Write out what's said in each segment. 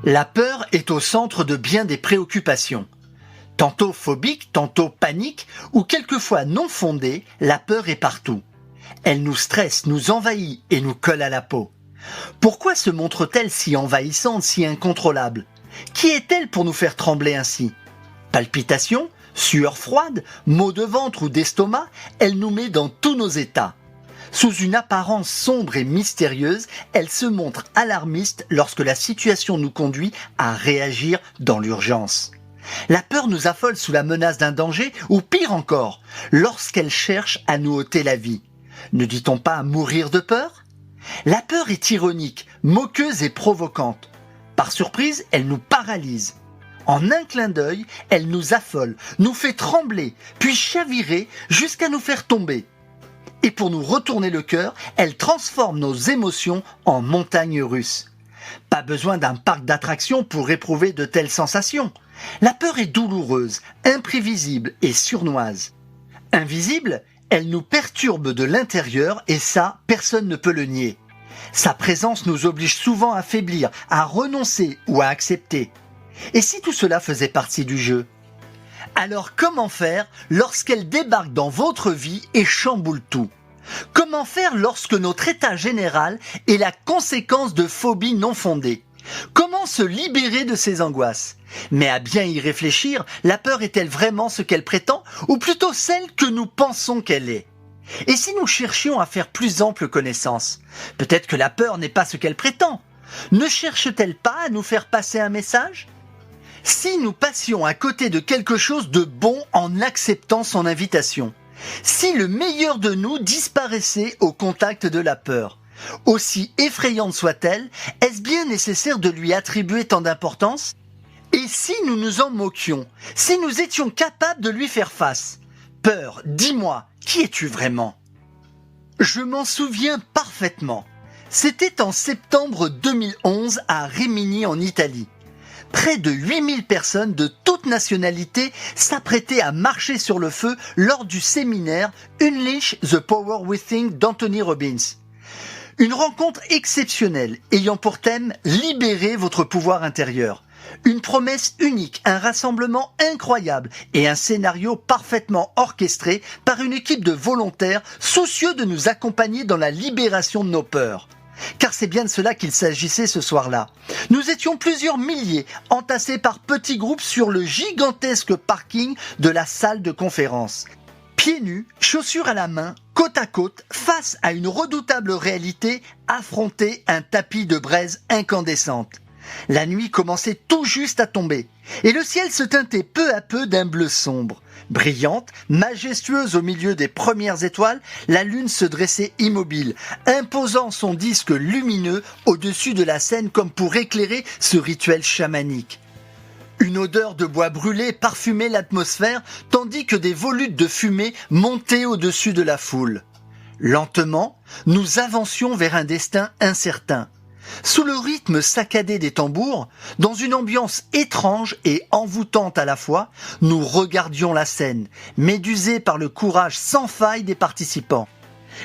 La peur est au centre de bien des préoccupations. Tantôt phobique, tantôt panique, ou quelquefois non fondée, la peur est partout. Elle nous stresse, nous envahit et nous colle à la peau. Pourquoi se montre-t-elle si envahissante, si incontrôlable? Qui est-elle pour nous faire trembler ainsi? Palpitations, sueur froide, maux de ventre ou d'estomac, elle nous met dans tous nos états. Sous une apparence sombre et mystérieuse, elle se montre alarmiste lorsque la situation nous conduit à réagir dans l'urgence. La peur nous affole sous la menace d'un danger, ou pire encore, lorsqu'elle cherche à nous ôter la vie. Ne dit-on pas mourir de peur? La peur est ironique, moqueuse et provocante. Par surprise, elle nous paralyse. En un clin d'œil, elle nous affole, nous fait trembler, puis chavirer jusqu'à nous faire tomber. Et pour nous retourner le cœur, elle transforme nos émotions en montagnes russes. Pas besoin d'un parc d'attractions pour éprouver de telles sensations. La peur est douloureuse, imprévisible et sournoise. Invisible, elle nous perturbe de l'intérieur et ça, personne ne peut le nier. Sa présence nous oblige souvent à faiblir, à renoncer ou à accepter. Et si tout cela faisait partie du jeu? Alors comment faire lorsqu'elle débarque dans votre vie et chamboule tout? Comment faire lorsque notre état général est la conséquence de phobies non fondées? Comment se libérer de ces angoisses? Mais à bien y réfléchir, la peur est-elle vraiment ce qu'elle prétend, ou plutôt celle que nous pensons qu'elle est? Et si nous cherchions à faire plus ample connaissance? Peut-être que la peur n'est pas ce qu'elle prétend. Ne cherche-t-elle pas à nous faire passer un message? Si nous passions à côté de quelque chose de bon en acceptant son invitation, si le meilleur de nous disparaissait au contact de la peur, aussi effrayante soit-elle, est-ce bien nécessaire de lui attribuer tant d'importance? Et si nous nous en moquions, si nous étions capables de lui faire face? Peur, dis-moi, qui es-tu vraiment? Je m'en souviens parfaitement. C'était en septembre 2011 à Rimini en Italie. Près de 8000 personnes de toutes nationalités s'apprêtaient à marcher sur le feu lors du séminaire Unleash the Power Within d'Anthony Robbins. Une rencontre exceptionnelle ayant pour thème « Libérer votre pouvoir intérieur ». Une promesse unique, un rassemblement incroyable et un scénario parfaitement orchestré par une équipe de volontaires soucieux de nous accompagner dans la libération de nos peurs. Car c'est bien de cela qu'il s'agissait ce soir-là. Nous étions plusieurs milliers, entassés par petits groupes sur le gigantesque parking de la salle de conférence. Pieds nus, chaussures à la main, côte à côte, face à une redoutable réalité, affronter un tapis de braise incandescente. La nuit commençait tout juste à tomber, et le ciel se teintait peu à peu d'un bleu sombre. Brillante, majestueuse au milieu des premières étoiles, la lune se dressait immobile, imposant son disque lumineux au-dessus de la scène comme pour éclairer ce rituel chamanique. Une odeur de bois brûlé parfumait l'atmosphère, tandis que des volutes de fumée montaient au-dessus de la foule. Lentement, nous avancions vers un destin incertain. Sous le rythme saccadé des tambours, dans une ambiance étrange et envoûtante à la fois, nous regardions la scène, médusés par le courage sans faille des participants.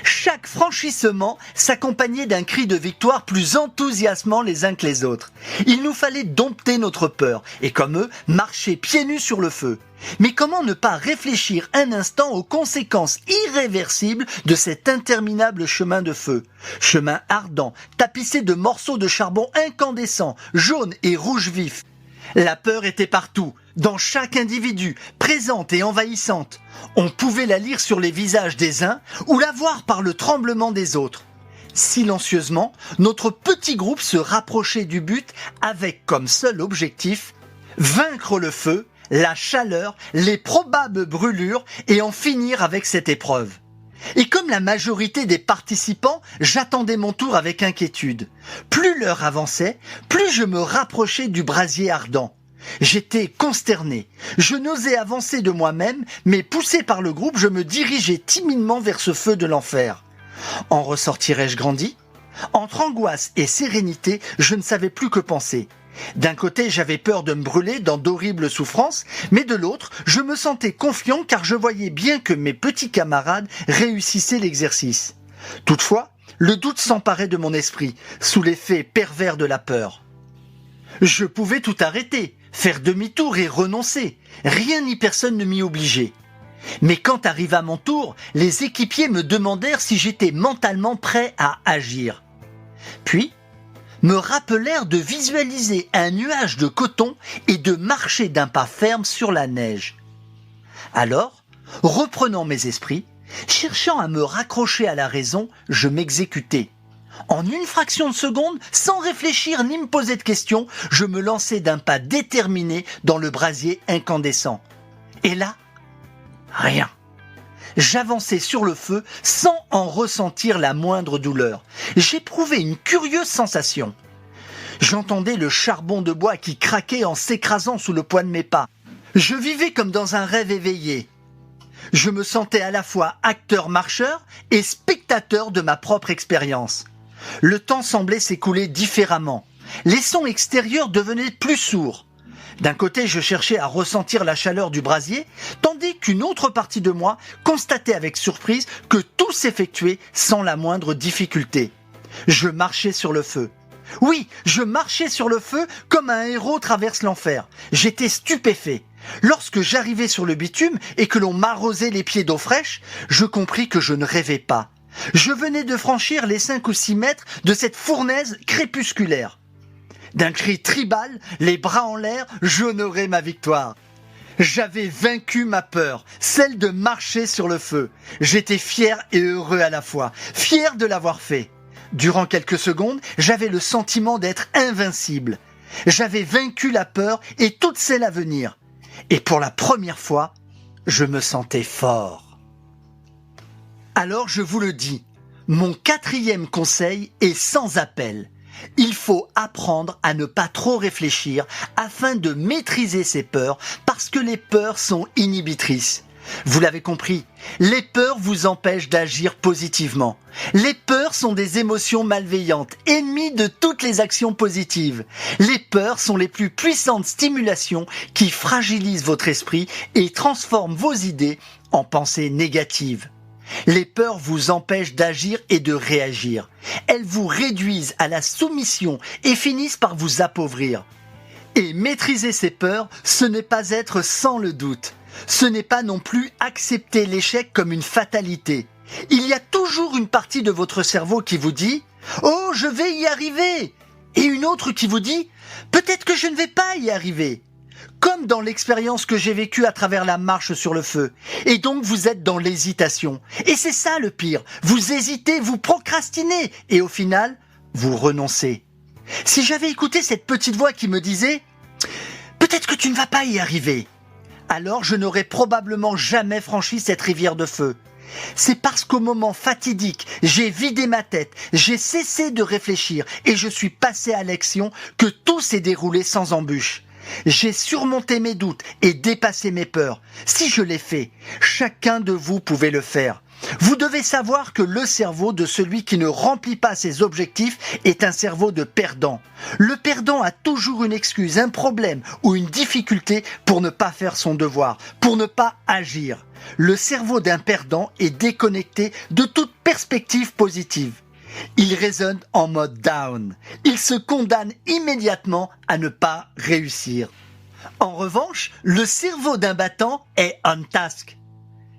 Chaque franchissement s'accompagnait d'un cri de victoire plus enthousiasmant les uns que les autres. Il nous fallait dompter notre peur et, comme eux, marcher pieds nus sur le feu. Mais comment ne pas réfléchir un instant aux conséquences irréversibles de cet interminable chemin de feu? Chemin ardent, tapissé de morceaux de charbon incandescents, jaunes et rouges vifs. La peur était partout, dans chaque individu, présente et envahissante. On pouvait la lire sur les visages des uns ou la voir par le tremblement des autres. Silencieusement, notre petit groupe se rapprochait du but avec comme seul objectif vaincre le feu, la chaleur, les probables brûlures et en finir avec cette épreuve. Et comme la majorité des participants, j'attendais mon tour avec inquiétude. Plus l'heure avançait, plus je me rapprochais du brasier ardent. J'étais consterné. Je n'osais avancer de moi-même, mais poussé par le groupe, je me dirigeais timidement vers ce feu de l'enfer. En ressortirais-je grandi? Entre angoisse et sérénité, je ne savais plus que penser. D'un côté, j'avais peur de me brûler dans d'horribles souffrances, mais de l'autre, je me sentais confiant car je voyais bien que mes petits camarades réussissaient l'exercice. Toutefois, le doute s'emparait de mon esprit, sous l'effet pervers de la peur. Je pouvais tout arrêter, faire demi-tour et renoncer. Rien ni personne ne m'y obligeait. Mais quand arriva mon tour, les équipiers me demandèrent si j'étais mentalement prêt à agir. Puis, me rappelèrent de visualiser un nuage de coton et de marcher d'un pas ferme sur la neige. Alors, reprenant mes esprits, cherchant à me raccrocher à la raison, je m'exécutais. En une fraction de seconde, sans réfléchir ni me poser de questions, je me lançais d'un pas déterminé dans le brasier incandescent. Et là, rien. J'avançais sur le feu sans en ressentir la moindre douleur. J'éprouvais une curieuse sensation. J'entendais le charbon de bois qui craquait en s'écrasant sous le poids de mes pas. Je vivais comme dans un rêve éveillé. Je me sentais à la fois acteur-marcheur et spectateur de ma propre expérience. Le temps semblait s'écouler différemment. Les sons extérieurs devenaient plus sourds. D'un côté, je cherchais à ressentir la chaleur du brasier, tandis qu'une autre partie de moi constatait avec surprise que tout s'effectuait sans la moindre difficulté. Je marchais sur le feu. Oui, je marchais sur le feu comme un héros traverse l'enfer. J'étais stupéfait. Lorsque j'arrivais sur le bitume et que l'on m'arrosait les pieds d'eau fraîche, je compris que je ne rêvais pas. Je venais de franchir les 5 ou 6 mètres de cette fournaise crépusculaire. D'un cri tribal, les bras en l'air, j'honorais ma victoire. J'avais vaincu ma peur, celle de marcher sur le feu. J'étais fier et heureux à la fois, fier de l'avoir fait. Durant quelques secondes, j'avais le sentiment d'être invincible. J'avais vaincu la peur et toutes celles à venir. Et pour la première fois, je me sentais fort. Alors je vous le dis, mon 4e conseil est sans appel. Il faut apprendre à ne pas trop réfléchir afin de maîtriser ses peurs parce que les peurs sont inhibitrices. Vous l'avez compris, les peurs vous empêchent d'agir positivement. Les peurs sont des émotions malveillantes, ennemies de toutes les actions positives. Les peurs sont les plus puissantes stimulations qui fragilisent votre esprit et transforment vos idées en pensées négatives. Les peurs vous empêchent d'agir et de réagir. Elles vous réduisent à la soumission et finissent par vous appauvrir. Et maîtriser ces peurs, ce n'est pas être sans le doute. Ce n'est pas non plus accepter l'échec comme une fatalité. Il y a toujours une partie de votre cerveau qui vous dit « Oh, je vais y arriver !» et une autre qui vous dit « Peut-être que je ne vais pas y arriver !» Comme dans l'expérience que j'ai vécue à travers la marche sur le feu. Et donc vous êtes dans l'hésitation. Et c'est ça le pire. Vous hésitez, vous procrastinez. Et au final, vous renoncez. Si j'avais écouté cette petite voix qui me disait « Peut-être que tu ne vas pas y arriver », alors je n'aurais probablement jamais franchi cette rivière de feu. C'est parce qu'au moment fatidique, j'ai vidé ma tête, j'ai cessé de réfléchir et je suis passé à l'action que tout s'est déroulé sans embûche. J'ai surmonté mes doutes et dépassé mes peurs. Si je l'ai fait, chacun de vous pouvait le faire. Vous devez savoir que le cerveau de celui qui ne remplit pas ses objectifs est un cerveau de perdant. Le perdant a toujours une excuse, un problème ou une difficulté pour ne pas faire son devoir, pour ne pas agir. Le cerveau d'un perdant est déconnecté de toute perspective positive. Il raisonne en mode down. Il se condamne immédiatement à ne pas réussir. En revanche, le cerveau d'un battant est on task.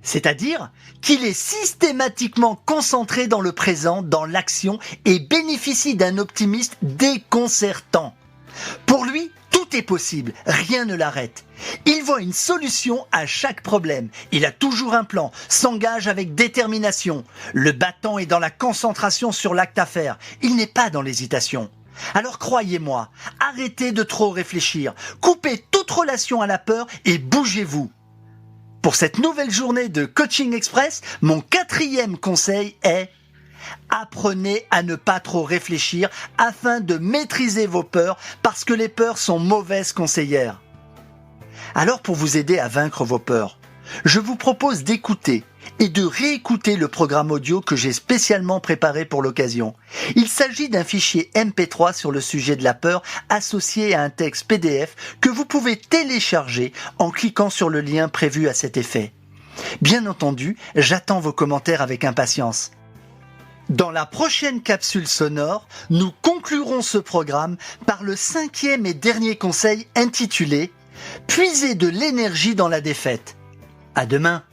C'est-à-dire qu'il est systématiquement concentré dans le présent, dans l'action et bénéficie d'un optimisme déconcertant. Pour lui, tout est possible, rien ne l'arrête. Il voit une solution à chaque problème. Il a toujours un plan, s'engage avec détermination. Le battant est dans la concentration sur l'acte à faire. Il n'est pas dans l'hésitation. Alors croyez-moi, arrêtez de trop réfléchir, coupez toute relation à la peur et bougez-vous. Pour cette nouvelle journée de Coaching Express, mon 4e conseil est « Apprenez à ne pas trop réfléchir afin de maîtriser vos peurs parce que les peurs sont mauvaises conseillères. » Alors pour vous aider à vaincre vos peurs, je vous propose d'écouter et de réécouter le programme audio que j'ai spécialement préparé pour l'occasion. Il s'agit d'un fichier MP3 sur le sujet de la peur associé à un texte PDF que vous pouvez télécharger en cliquant sur le lien prévu à cet effet. Bien entendu, j'attends vos commentaires avec impatience. Dans la prochaine capsule sonore, nous conclurons ce programme par le 5e et dernier conseil intitulé « Puiser de l'énergie dans la défaite ». À demain.